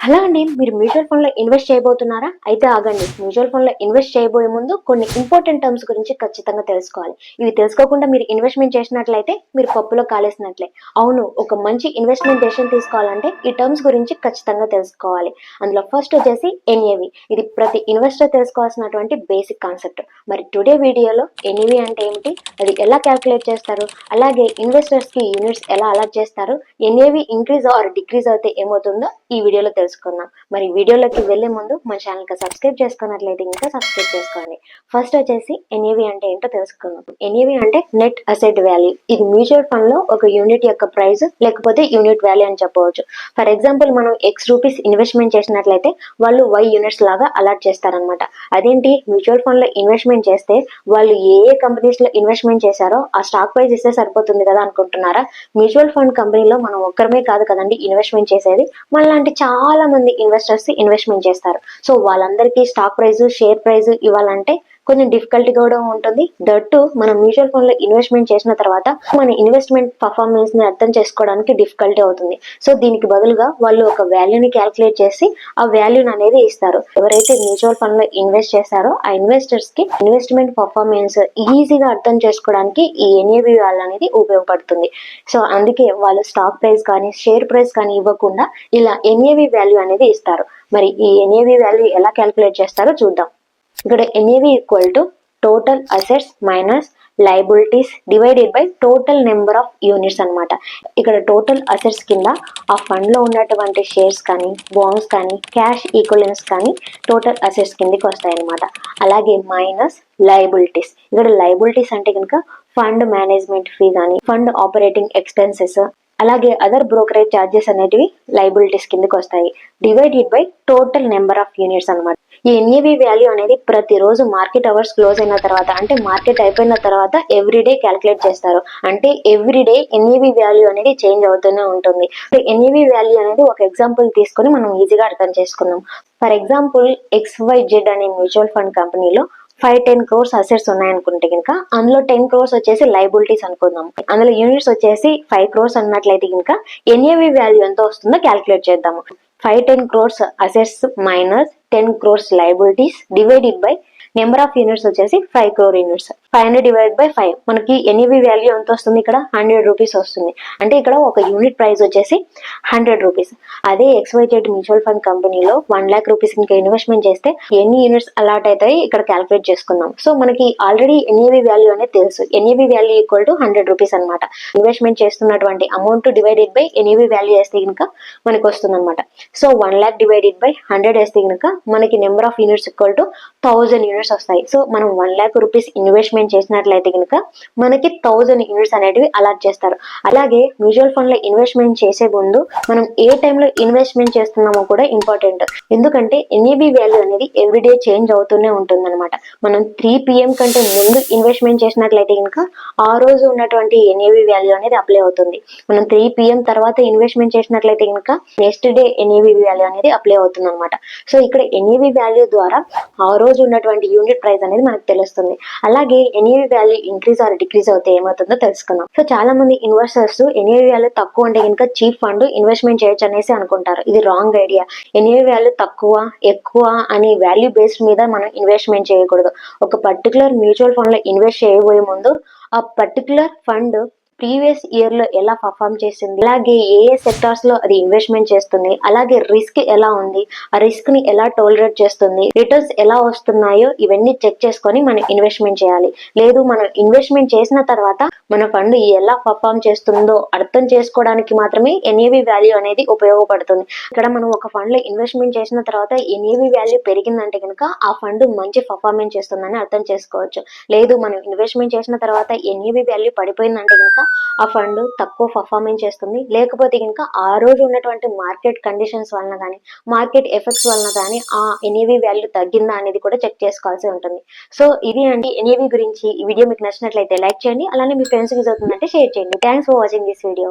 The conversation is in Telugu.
హలో అండి, మీరు మ్యూచువల్ ఫండ్ లో ఇన్వెస్ట్ చేయబోతున్నారా? అయితే ఆగండి. మ్యూచువల్ ఫండ్ లో ఇన్వెస్ట్ చేయబోయే ముందు కొన్ని ఇంపార్టెంట్ టర్మ్స్ గురించి ఖచ్చితంగా తెలుసుకోవాలి. ఇవి తెలుసుకోకుండా మీరు ఇన్వెస్ట్మెంట్ చేసినట్లయితే మీరు పప్పులో కాలేసినట్లే. అవును, ఒక మంచి ఇన్వెస్ట్మెంట్ డెసిషన్ తీసుకోవాలంటే ఈ టర్మ్స్ గురించి ఖచ్చితంగా తెలుసుకోవాలి. అందులో ఫస్ట్ వచ్చేసి ఎన్ఏవి. ఇది ప్రతి ఇన్వెస్టర్ తెలుసుకోవాల్సినటువంటి బేసిక్ కాన్సెప్ట్. మరి టుడే వీడియోలో ఎన్ఏవి అంటే ఏమిటి, అది ఎలా క్యాల్కులేట్ చేస్తారు, అలాగే ఇన్వెస్టర్స్ కి యూనిట్స్ ఎలా అలాట్ చేస్తారు, ఎన్ఏవి ఇంక్రీజ్ ఆర్ డిక్రీజ్ అయితే ఏమవుతుందో ఈ వీడియోలో తెలుసుకుందాం. మరి వీడియోలోకి వెళ్లే ముందు మన ఛానల్ కి సబ్స్క్రైబ్ చేసుకున్నట్లయితే ఇంకా సబ్స్క్రైబ్ చేసుకోండి. ఫస్ట్ వచ్చేసి ఎన్ఏవి అంటే ఏంటో తెలుసుకుందాం. ఎన్ఏవి అంటే నెట్ అసెట్ వాల్యూ. ఇది మ్యూచువల్ ఫండ్ లో ఒక యూనిట్ యొక్క ప్రైస్ లేకపోతే యూనిట్ వాల్యూ అని చెప్పవచ్చు. ఫర్ ఎగ్జాంపుల్, మనం ఎక్స్ రూపీస్ ఇన్వెస్ట్మెంట్ చేసినట్లయితే వాళ్ళు వై యూనిట్స్ లాగా అలాట్ చేస్తారనమాట. అదేంటి, మ్యూచువల్ ఫండ్ లో ఇన్వెస్ట్మెంట్ చేస్తే వాళ్ళు ఏ కంపెనీస్ లో ఇన్వెస్ట్మెంట్ చేశారో ఆ స్టాక్ ప్రైస్ ఇస్తే సరిపోతుంది కదా అనుకుంటున్నారా? మ్యూచువల్ ఫండ్ కంపెనీలో మనం ఒక్కరమే కాదు కదండి ఇన్వెస్ట్మెంట్ చేసేది, మనలాంటి చాలా మంది ఇన్వెస్టర్స్ ఇన్వెస్ట్మెంట్ చేస్తారు. సో వాళ్ళందరికీ స్టాక్ ప్రైస్, షేర్ ప్రైస్ ఇవ్వాలంటే కొంచెం డిఫికల్టీ కూడా ఉంటుంది. దట్టు మనం మ్యూచువల్ ఫండ్ లో ఇన్వెస్ట్మెంట్ చేసిన తర్వాత మన ఇన్వెస్ట్మెంట్ పర్ఫార్మెన్స్ ని అర్థం చేసుకోవడానికి డిఫికల్టీ అవుతుంది. సో దీనికి బదులుగా వాళ్ళు ఒక వాల్యూని క్యాల్కులేట్ చేసి ఆ వాల్యూని అనేది ఇస్తారు. ఎవరైతే మ్యూచువల్ ఫండ్ లో ఇన్వెస్ట్ చేస్తారో ఆ ఇన్వెస్టర్స్ కి ఇన్వెస్ట్మెంట్ పర్ఫార్మెన్స్ ఈజీగా అర్థం చేసుకోవడానికి ఈ ఎన్ఏవి వాల్యూ అనేది ఉపయోగపడుతుంది. సో అందుకే వాళ్ళు స్టాక్ ప్రైస్ కానీ షేర్ ప్రైస్ కానీ ఇవ్వకుండా ఇలా ఎన్ఏవి వాల్యూ అనేది ఇస్తారు. మరి ఈ ఎన్ఏవి వాల్యూ ఎలా క్యాల్కులేట్ చేస్తారో చూద్దాం. ఇక్కడ NAV equal to total assets minus liabilities divided by total number of units అనమాట. ఇక్కడ టోటల్ అసెట్స్ కింద ఆ ఫండ్ లో ఉన్నటువంటి షేర్స్ కానీ బాండ్స్ కానీ క్యాష్ ఈక్వలెన్స్ కానీ టోటల్ అసెట్స్ కిందకి వస్తాయి అనమాట. అలాగే మైనస్ లయబిలిటీస్. ఇక్కడ లయబిలిటీస్ అంటే కనుక ఫండ్ మేనేజ్మెంట్ ఫీ కానీ ఫండ్ ఆపరేటింగ్ ఎక్స్పెన్సెస్ అలాగే అదర్ బ్రోకరేజ్ ఛార్జెస్ అనేటివి లయబిలిటీస్ కిందకి వస్తాయి. Divided by total number of units అనమాట. ఈ ఎన్ఏవి వాల్యూ అనేది ప్రతిరోజు మార్కెట్ అవర్స్ క్లోజ్ అయిన తర్వాత, అంటే మార్కెట్ అయిపోయిన తర్వాత ఎవ్రీడే క్యాల్కులేట్ చేస్తారు. అంటే ఎవ్రీడే ఎన్ఏవి వాల్యూ అనేది చేంజ్ అవుతూనే ఉంటుంది. ఎన్ఏవి వాల్యూ అనేది ఒక ఎగ్జాంపుల్ తీసుకొని మనం ఈజీగా అర్థం చేసుకుందాం. ఫర్ ఎగ్జాంపుల్, XYZ అనే మ్యూచువల్ ఫండ్ కంపెనీలో 5-10 crores అసెట్స్ ఉన్నాయనుకుంటే కనుక అందులో 10 crores వచ్చేసి లయబిలిటీస్ అనుకుందాం. అందులో యూనిట్స్ వచ్చేసి 5 crores అన్నట్లయితే కనుక ఎన్ఏవి వాల్యూ ఎంత వస్తుందో క్యాల్కులేట్ చేద్దాము. 5-10 crores assets minus 10 crores liabilities divided by number of units వచ్చేసి 5 crore యూనిట్స్. 500 డివైడ్ బై 5 మనకి ఎన్ఏవి వాల్యూ ఎంత వస్తుంది? ఇక్కడ 100 రూపీస్ వస్తుంది. అంటే ఇక్కడ ఒక యూనిట్ ప్రైస్ వచ్చేసి 100 రూపీస్. అదే XYZ మ్యూచువల్ ఫండ్ కంపెనీలో 1 lakh రూపీస్ ఇంకా ఇన్వెస్ట్మెంట్ చేస్తే ఎన్ని యూనిట్స్ అలాట్ అవుతాయి ఇక్కడ క్యాల్కులేట్ చేసుకుందాం. సో మనకి ఆల్రెడీ ఎన్ఏవి వాల్యూ అనేది తెలుసు. NAV value equal to 100 rupees అనమాట. ఇన్వెస్ట్మెంట్ చేస్తున్నటువంటి amount divided by NAV value వేస్తే కనుక మనకి వస్తుంది అనమాట. సో 1 lakh డివైడెడ్ బై 100 వేస్తే కనుక మనకి number of units equal to 1000 units వస్తాయి. సో మనం 1 lakh రూపీస్ ఇన్వెస్ట్మెంట్ చేసినట్లయితే కనుక మనకి 1000 యూనిట్స్ అనేటివి అలాట్ చేస్తారు. అలాగే మ్యూచువల్ ఫండ్ లో ఇన్వెస్ట్మెంట్ చేసే ముందు మనం ఏ టైంలో ఇన్వెస్ట్మెంట్ చేస్తున్నామో కూడా ఇంపార్టెంట్. ఎందుకంటే ఎన్ఏవి వాల్యూ అనేది ఎవ్రీడే చేంజ్ అవుతూనే ఉంటుంది అనమాట. మనం 3 PM కంటే ముందు ఇన్వెస్ట్మెంట్ చేసినట్లయితే కనుక ఆ రోజు ఉన్నటువంటి ఎన్ఏవి వాల్యూ అనేది అప్లై అవుతుంది. మనం 3 PM తర్వాత ఇన్వెస్ట్మెంట్ చేసినట్లయితే కనుక నెక్స్ట్ డే ఎన్ఏవి వాల్యూ అనేది అప్లై అవుతుంది అనమాట. సో ఇక్కడ ఎన్ఏవి వాల్యూ ద్వారా ఆ రోజు ఉన్నటువంటి యూనిట్ ప్రైస్ అనేది మనకు తెలుస్తుంది. అలాగే NAV value increase or decrease అవుతే ఏమవుతుందో తెలుసుకుందాం. సో చాలా మంది ఇన్వెస్టర్స్ ఎన్ఏవి వాల్యూ తక్కువ ఉంటే కనుక చీప్ ఫండ్ ఇన్వెస్ట్మెంట్ చేయొచ్చు అనేసి అనుకుంటారు. ఇది రాంగ్ ఐడియా. ఎన్ఏవి వాల్యూ తక్కువ ఎక్కువ అనే వాల్యూ బేస్డ్ మీద మనం ఇన్వెస్ట్మెంట్ చేయకూడదు. ఒక పర్టికులర్ మ్యూచువల్ ఫండ్ లో ఇన్వెస్ట్ చేయబోయే ముందు ఆ పర్టికులర్ ఫండ్ ప్రీవియస్ ఇయర్ లో ఎలా పర్ఫామ్ చేసింది, అలాగే ఏ సెక్టార్స్ లో అది ఇన్వెస్ట్మెంట్ చేస్తుంది, అలాగే రిస్క్ ఎలా ఉంది, ఆ రిస్క్ ని ఎలా టోలరేట్ చేస్తుంది, రిటర్న్స్ ఎలా వస్తున్నాయో ఇవన్నీ చెక్ చేసుకొని మనం ఇన్వెస్ట్మెంట్ చేయాలి. లేదు మనం ఇన్వెస్ట్మెంట్ చేసిన తర్వాత మన ఫండ్ ఎలా పర్ఫామ్ చేస్తుందో అర్థం చేసుకోవడానికి మాత్రమే ఎన్ఏవి వాల్యూ అనేది ఉపయోగపడుతుంది. ఇక్కడ మనం ఒక ఫండ్ లో ఇన్వెస్ట్మెంట్ చేసిన తర్వాత ఎన్ఏవి వాల్యూ పెరిగిందంటే కనుక ఆ ఫండ్ మంచి పర్ఫార్మెన్స్ చేస్తుందని అర్థం చేసుకోవచ్చు. లేదు మనం ఇన్వెస్ట్మెంట్ చేసిన తర్వాత ఎన్ఏవి వాల్యూ పడిపోయిందంటే కనుక ఆ ఫండ్ తక్కువ పర్ఫార్మెన్స్ చేస్తుంది. లేకపోతే కనుక ఆ రోజు ఉన్నటువంటి మార్కెట్ కండిషన్స్ వలన కానీ మార్కెట్ ఎఫెక్ట్స్ వలన కానీ ఆ ఎన్ఏవి వాల్యూ తగ్గిందా అనేది కూడా చెక్ చేసుకోవాల్సి ఉంటుంది. సో ఇది అండి ఎన్ఏవి గురించి. ఈ వీడియో మీకు నచ్చినట్లయితే లైక్ చేయండి. అలానే మీ ఫ్రెండ్స్ యూజ్ అవుతుందంటే షేర్ చేయండి. Thanks for watching this video.